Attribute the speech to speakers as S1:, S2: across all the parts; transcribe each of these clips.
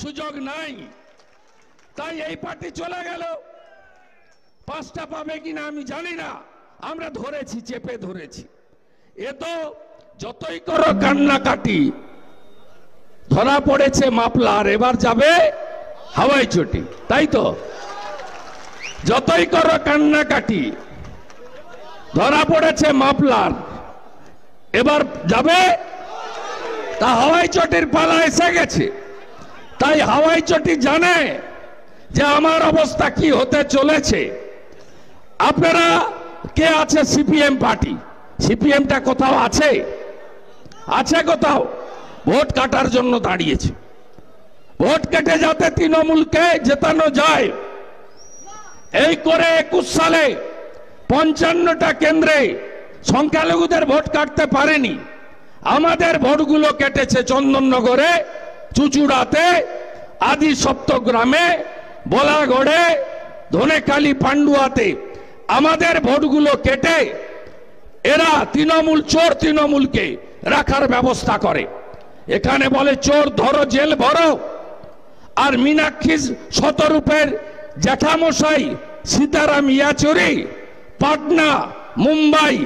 S1: সুযোগ নাই, তাই এই পার্টি চলে গেল। 5টা পাবে কিনা আমি জানি না, আমরা ধরেছি, চেপে ধরেছি। এ তো যতই করো কান্নাকাটি, ধরা পড়েছে মাফলার, এবার যাবে হাওয়াই চটি, তাই তো? যতই করো কান্নাকাটি, ধরা পড়েছে মাফলার, এবার যাবে, তা হাওয়াই চটির পালা এসে গেছে। তাই হাওয়াই চটি জানে যে আমার অবস্থা কি হতে চলেছে। আপনারা কে আছে সিপিএম পার্টি? সিপিএমটা কোথাও আছে? আছে কোথাও? ভোট কাটার জন্য দাঁড়িয়েছে। ভোট কেটে যাতে তৃণমূলকে জেতানো যায়, এই করে 21 সালে 55টা কেন্দ্রে সংখ্যালঘুদের ভোট কাটতে পারেনি। আমাদের ভোটগুলো কেটেছে চন্দননগরে, চুচুড়াতে, আদি সপ্তগ্রামে, বলাগড়ে, ধনেখালি, পান্ডুয়াতে আমাদের ভোটগুলো কেটে এরা তৃণমূল চোর তৃণমূলকে রাখার ব্যবস্থা করে। এখানে বলে চোর ধরো, জেল ভরো। আর মীনাক্ষী শতরূপের জ্যাঠামশাই সীতারাম ইয়াচুরি পাটনা, মুম্বাই,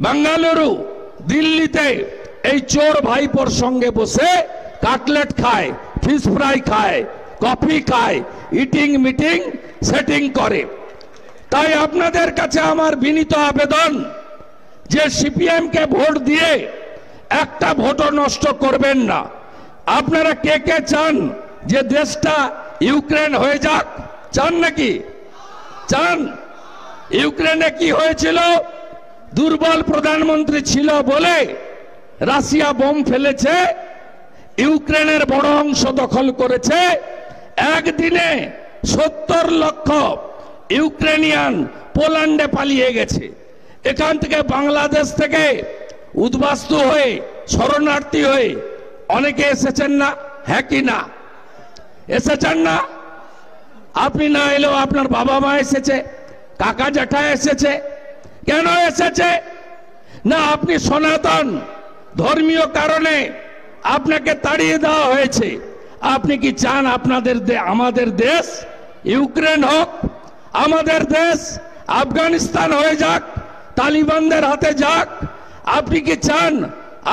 S1: বেঙ্গালুরু, দিল্লিতে এই চোর ভাইপোর সঙ্গে বসে কাটলেট খায়, ফিশ ফ্রাই খায়, কফি খায়, ইটিং মিটিং সেটিং করে। তাই আপনাদের কাছে আমার বিনীত আবেদন যে সিপিএম কে ভোট দিয়ে একটা ভোটও নষ্ট করবেন না। আপনারা কে কে চান যে দেশটা ইউক্রেন হয়ে যাক? চান নাকি? চান? ইউক্রেনে কি হয়েছিল? দুর্বল প্রধানমন্ত্রী ছিল বলে রাশিয়া বোম ফেলেছে, ইউক্রেনের বড় অংশ দখল করেছে। একদিনে 70 লক্ষ ইউক্রেনিয়ান পোল্যান্ডে পালিয়ে গেছে। এখান থেকে বাংলাদেশ থেকে উদ্বাস্তু হয়ে, শরণার্থী হয়ে অনেকে এসেছেন না? হ্যাঁ কি না? এসেছেন না? আপনি না এলেও আপনার বাবা মা এসেছে, কাকা জ্যাঠা এসেছে। কেন এসেছে? না আপনি সনাতন, ধর্মীয় কারণে আপনাকে তাড়িয়ে দেওয়া হয়েছে। আপনি কি চান আপনাদের আমাদের দেশ ইউক্রেন হোক? আমাদের দেশ আফগানিস্তান হয়ে যাক, তালিবানদের হাতে যাক? আপনি কি চান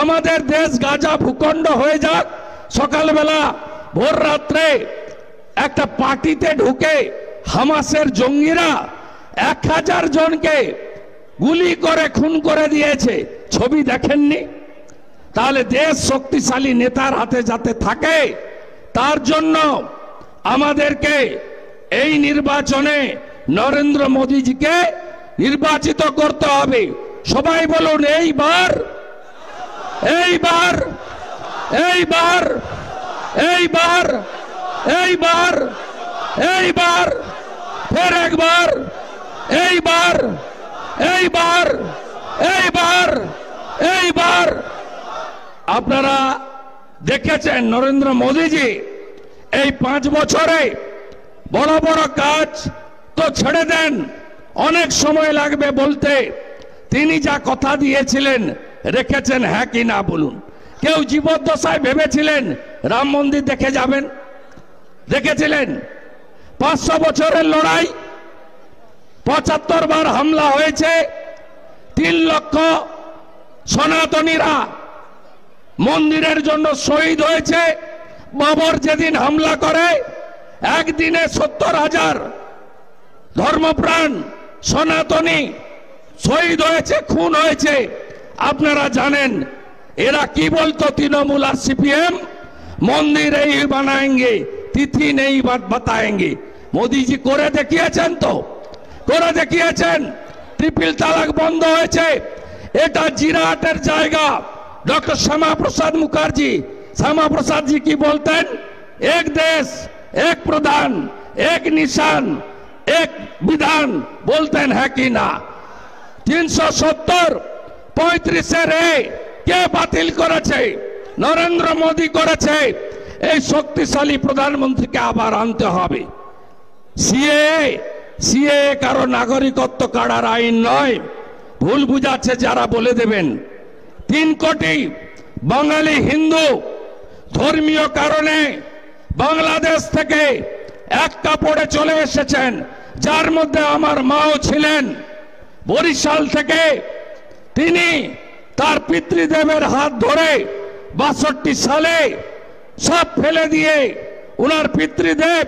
S1: আমাদের দেশ গাজা ভূখণ্ড হয়ে যাক? সকালবেলা ভোর রাত্রে একটা পার্টিতে ঢুকে হামাসের জঙ্গিরা 1000 জনকে গুলি করে খুন করে দিয়েছে, ছবি দেখেননি? তাহলে দেশ শক্তিশালী নেতার হাতে যাতে থাকে, তার জন্য আমাদেরকে এই নির্বাচনে নরেন্দ্র মোদীজিকে নির্বাচিত করতে হবে। সবাই বলুন এইবার, এইবার, এইবার, এইবার, এইবার, এইবার, ফের একবার, এইবার, এইবার, এইবার, এইবার। আপনারা দেখেছেন নরেন্দ্র মোদীজি এই 5 বছরে বড় বড় কাজ তো ছেড়ে দেন, অনেক সময় লাগবে বলতে। তিনি যা কথা দিয়েছিলেন রেখেছেন, হ্যাঁ কি না বলুন? কেউ জীবদ্দশায় ভেবেছিলেন রাম মন্দির দেখে যাবেন? দেখেছিলেন? 500 বছরের লড়াই, 75 বার হামলা হয়েছে, 3 লক্ষ সনাতনীরা মন্দিরের জন্য শহীদ হয়েছে। বাবর যেদিন হামলা করে একদিনে 70,000 ধর্মপ্রাণ সনাতনী শহীদ হয়েছে, খুন হয়েছে। আপনারা জানেন এরা কি বলতো? তৃণমূল আর সিপিএম, মন্দির এই বানাएंगे, তিথি নেই বাতাएंगे। মোদীজি করে দেখিয়েছেন তো, করে দেখিয়েছেন। ট্রিপল তালাক বন্ধ হয়েছে। এটা জিরাটের জায়গা। ডক্টর শ্যামা প্রসাদ মুখার্জি, শ্যামা প্রসাদ জি কি বলতেন? এক দেশ, এক প্রধান, এক নিশান, এক বিধান বলতেন, হ্যাঁ কি না? 370 35-এর কে বাতিল করেছে? নরেন্দ্র মোদী করেছে। এই শক্তিশালী প্রধানমন্ত্রীকে আবার আনতে হবে। সিএ কারো নাগরিকত্ব কার্ডার আইন নয়, ভুল বুঝাচ্ছে যারা, বলে দেবেন। 3 কোটি বাঙালি হিন্দু ধর্মীয় কারণে বাংলাদেশ থেকে এক কাপড়ে চলে এসেছেন, যার মধ্যে আমার মাও ছিলেন। বরিশাল থেকে তিনি তার পিতৃদেবের হাত ধরে 62 সালে সব ফেলে দিয়ে উনার পিতৃদেব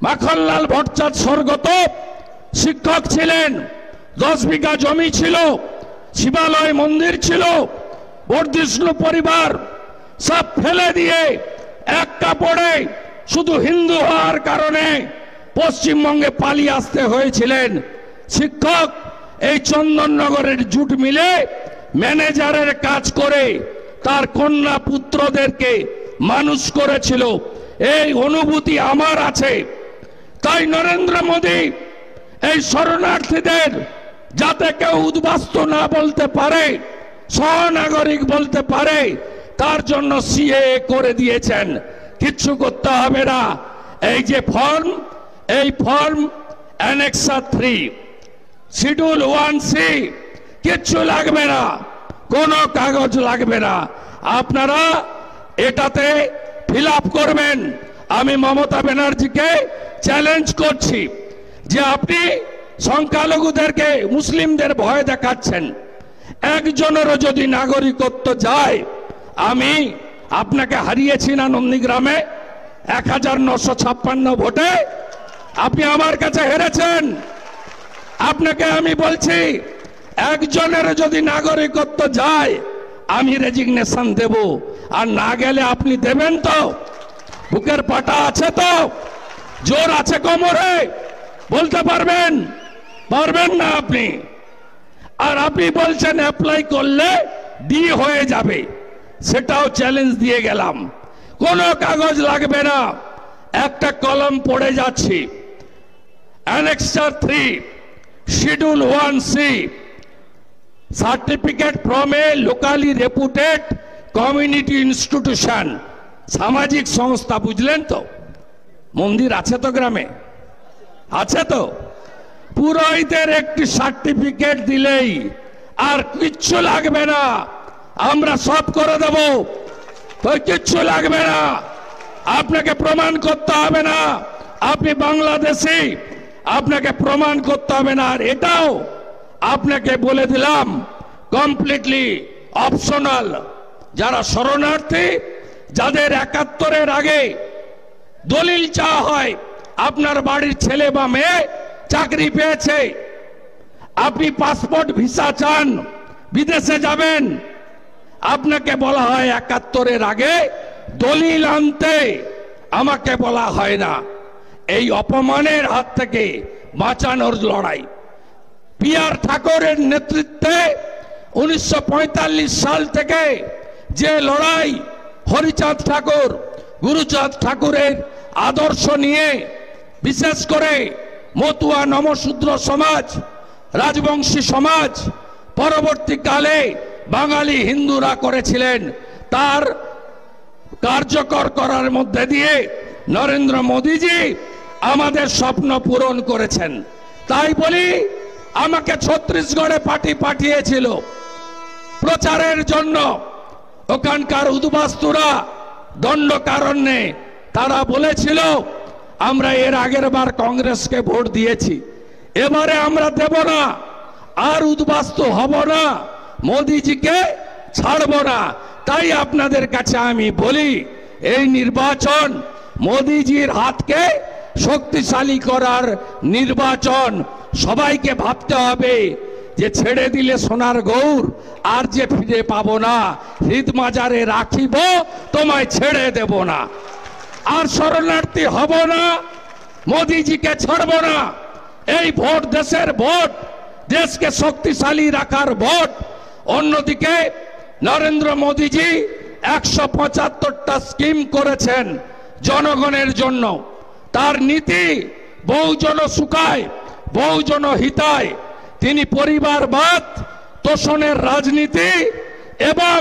S1: মাখনলাল ভট্টাচার্য স্বর্গত শিক্ষক ছিলেন। 10 বিঘা জমি ছিল, শিবালয় মন্দির ছিল, বর্ধিষ্ণু পরিবার সব ফেলে দিয়ে এক কাপড়ে শুধু হিন্দু হওয়ার কারণে পশ্চিমবঙ্গে পালিয়ে আসতে হয়েছিলেন। শিক্ষক এই চন্দননগরের জুট মিলে ম্যানেজারের কাজ করে তার কন্যা পুত্রদেরকে মানুষ করেছিল। এই অনুভূতি আমার আছে। তাই নরেন্দ্র মোদী এই শরণার্থীদের যাতে কেউ উদ্বাস্তু না বলতে পারে, সহনাগরিক বলতে পারে, তার জন্য সিএএ করে দিয়েছেন। কিচ্ছু করতে হবে না। এই যে ফর্ম, এই ফর্ম অ্যানেক্সার 3 শিডিউল 1C, কিচ্ছু লাগবে না, কোনো কাগজ লাগবে না। আপনারা এটাতে ফিল আপ করবেন। আমি মমতা ব্যানার্জিকে চ্যালেঞ্জ করছি যে আপনি সংখ্যালঘুদেরকে, মুসলিমদের ভয় দেখাচ্ছেন। একজনেরও যদি নাগরিকত্ব যায়, আমি আপনাকে হারিয়েছি না নন্দীগ্রামে 1956 ভোটে, আপনি আমার কাছে হেরেছেন। আপনাকে আমি বলছি, একজনের যদি নাগরিকত্ব যায় আমি রেজিগনেশন দেব, আর না গেলে আপনি দেবেন তো? বুকের পাটা আছে তো? জোর আছে কোমরে? বলতে পারবেন? পারবেন না আপনি। আর আপনি বলছেন অ্যাপ্লাই করলে ডি হয়ে যাবে, সেটাও চ্যালেঞ্জ দিয়ে গেলাম। কোনো কাগজ লাগবে না, একটা কলম পড়ে যাচ্ছি। Annexure 3 schedule 1C, certificate from a locally রেপুটেড community institution, সামাজিক সংস্থা। বুঝলেন তো? মন্দির আছে তো গ্রামে? আছে তো? পুরোহিতের একটি সার্টিফিকেট দিলেই আর কিচ্ছু লাগবে না, আমরা সব করে দেব। কিচ্ছু লাগবে না, আপনাকে প্রমাণ করতে হবে না আপনি বাংলাদেশী, আপনাকে প্রমাণ করতে হবে না। আর এটাও আপনাকে বলে দিলাম, কমপ্লিটলি অপশনাল। যারা শরণার্থী, যাদের 71-এর আগে দলিল চাওয়া হয়, আপনার বাড়ির ছেলে বা মেয়ে চাকরি পেয়েছে, আপনি পাসপোর্ট ভিসা চান, বিদেশে যাবেন, আপনাকে বলা হয় 71-এর আগে দলিল আনতে, আমাকে বলা হয় না। এই অপমানের হাত থেকে বাঁচানোর লড়াই পি.আর. ঠাকুরের নেতৃত্বে 1945 সাল থেকে যে লড়াই হরিচাঁদ ঠাকুর, গুরুচাঁদ ঠাকুরের আদর্শ নিয়ে, বিশেষ করে মতুয়া নমশূদ্র সমাজ, রাজবংশী সমাজ, পরবর্তীকালে বাঙালি হিন্দুরা করেছিলেন, তার কার্যকর করার মধ্যে দিয়ে নরেন্দ্র মোদীজি আমাদের স্বপ্ন পূরণ করেছেন। তাই বলি, আমাকে ছত্তিশগড়ে পাঠিয়েছিল প্রচারের জন্য। ওখানকার উদ্বাস্তুরা দণ্ডকারণ্যে তারা বলেছিল, আমরা এর আগের বার কংগ্রেসকে ভোট দিয়েছি, এবারে আমরা দেব না, আর উদ্বাস্তু হব না, মোদিজিকে ছাড়ব না। তাই আপনাদের কাছে আমি বলি, এই নির্বাচন মোদিজির হাতকে শক্তিশালী করার নির্বাচন। সবাইকে ভাবতে হবে যে ছেড়ে দিলে সোনার গৌর আর যে ফিরে পাবো না, হৃদ মাজারে রাখিব, তোমায় ছেড়ে দেব না। আর শরণার্থী হব না, মোদিজিকে ছাড়ব না। এই ভোট দেশের ভোট, দেশকে শক্তিশালী রাখার ভোট। অন্যদিকে নরেন্দ্র মোদিজি 175টা স্কিম করেছেন জনগণের জন্য। তার নীতি বহুজন সুখায় বহুজন হিতায়। তিনি পরিবারবাদ, তোষণের রাজনীতি এবং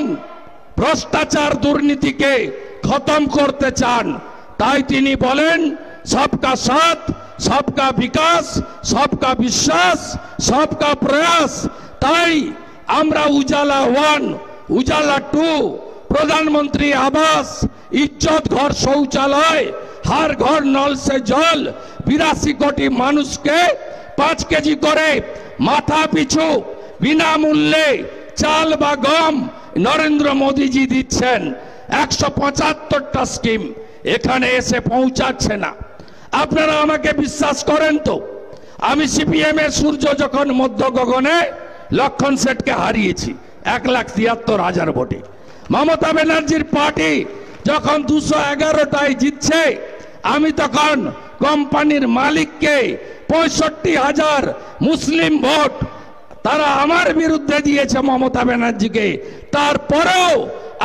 S1: ভ্রষ্টাচার দুর্নীতিকে খতম করতে চান। তাই তিনি বলেন, সবকা সাথ, সবকা বিকাশ, সবকা বিশ্বাস, সবকা প্রয়াস। তাই আমরা উজালা 1, উজালা 2, প্রধানমন্ত্রী আবাস, ইজ্জত ঘর শৌচালয়, হার ঘর নল সে জল, 82 কোটি মানুষকে 5 কেজি করে মাথা পিছু বিনামূল্যে চাল বা গম নরেন্দ্র মোদীজি দিচ্ছেন। 175টা স্কিম এখানে এসে পৌঁছাচ্ছে না। আপনারা আমাকে বিশ্বাস করেন তো? আমি সিপিএম এর সূর্য যখন মধ্য গগনে লক্ষণ সেটকে হারিয়েছি 1,73,000 ভোটে, মমতা ব্যানার্জির পার্টি যখন 211টায় জিতছে, আমি তখন কোম্পানির মালিককে 65,000 মুসলিম ভোট তারা আমার বিরুদ্ধে দিয়েছে মমতা ব্যানার্জিকে, তারপরেও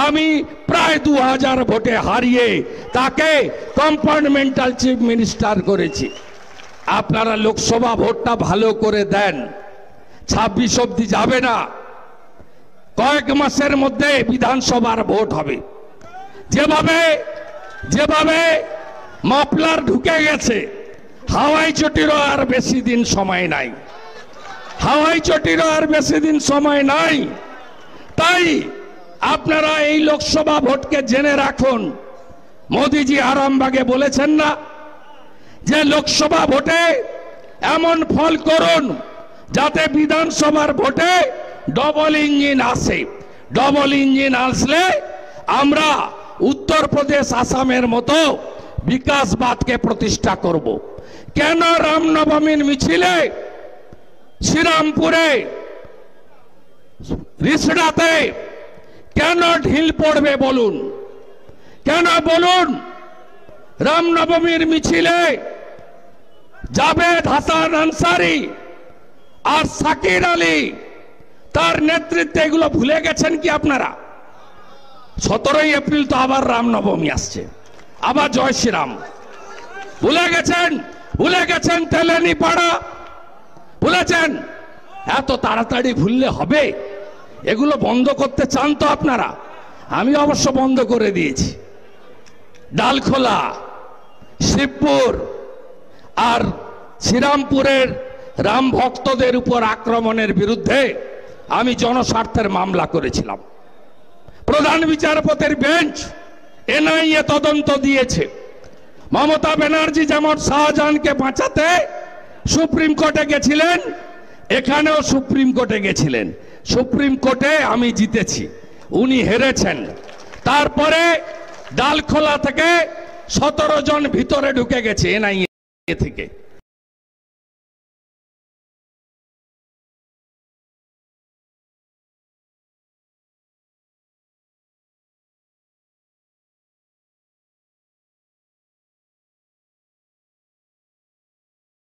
S1: আমি প্রায় 2000 ভোটে হারিয়ে তাকে কম্পার্টমেন্টাল চিফ মিনিস্টার করেছি। আপনারা লোকসভা ভোটটা ভালো করে দেন, 26 অবধি যাবে না, কয়েক মাসের মধ্যে বিধানসভার ভোট হবে। যেভাবে মাফলার ঢুকে গেছে, হাওয়াই চটিরও আর বেশি দিন সময় নাই, হাওয়াই চটিরও আর বেশি দিন সময় নাই। তাই আপনারা এই লোকসভা ভোটকে জেনে রাখুন। মোদিজি আরামবাগে বলেছেন না যে লোকসভা ভোটে এমন ফল করুন যাতে বিধানসভার ভোটে ডবল ইঞ্জিন আসে। ডবল ইঞ্জিন আসলে আমরা উত্তরপ্রদেশ আসামের মতো বিকাশবাদকে প্রতিষ্ঠা করব। কেন রামনবমীর মিছিলে শ্রীরামপুরে রিসড়াতে কেন ঢিল পড়বে বলুন? কেন বলুন? রামনবমীর মিছিলে জাভেদ হাসান আনসারি আর সাকির আলী তার নেতৃত্বে এগুলো ভুলে গেছেন কি আপনারা? 17ই এপ্রিল তো আবার রামনবমী আসছে, আবার জয় শ্রীরাম। ভুলে গেছেন? ভুলে গেছেন তেলেনি পাড়া? ভুলেছেন? এত তাড়াতাড়ি ভুললে হবে? এগুলো বন্ধ করতে চান তো আপনারা? আমি অবশ্য বন্ধ করে দিয়েছি। ডালখোলা, শিবপুর আর শ্রীরামপুরের রাম ভক্তদের উপর আক্রমণের বিরুদ্ধে আমি জনস্বার্থের মামলা করেছিলাম। প্রধান বিচারপতির বেঞ্চ এনআইএ তদন্ত দিয়েছে। মমতা ব্যানার্জি যেমন শাহজাহানকে বাঁচাতে সুপ্রিম কোর্টে গেছিলেন, এখানেও সুপ্রিম কোর্টে গেছিলেন। সুপ্রিম কোর্টে আমি জিতেছি, উনি হেরেছেন। তারপরে ডালখোলা থেকে 17 জন ভিতরে ঢুকে গেছে এনআইএ থেকে।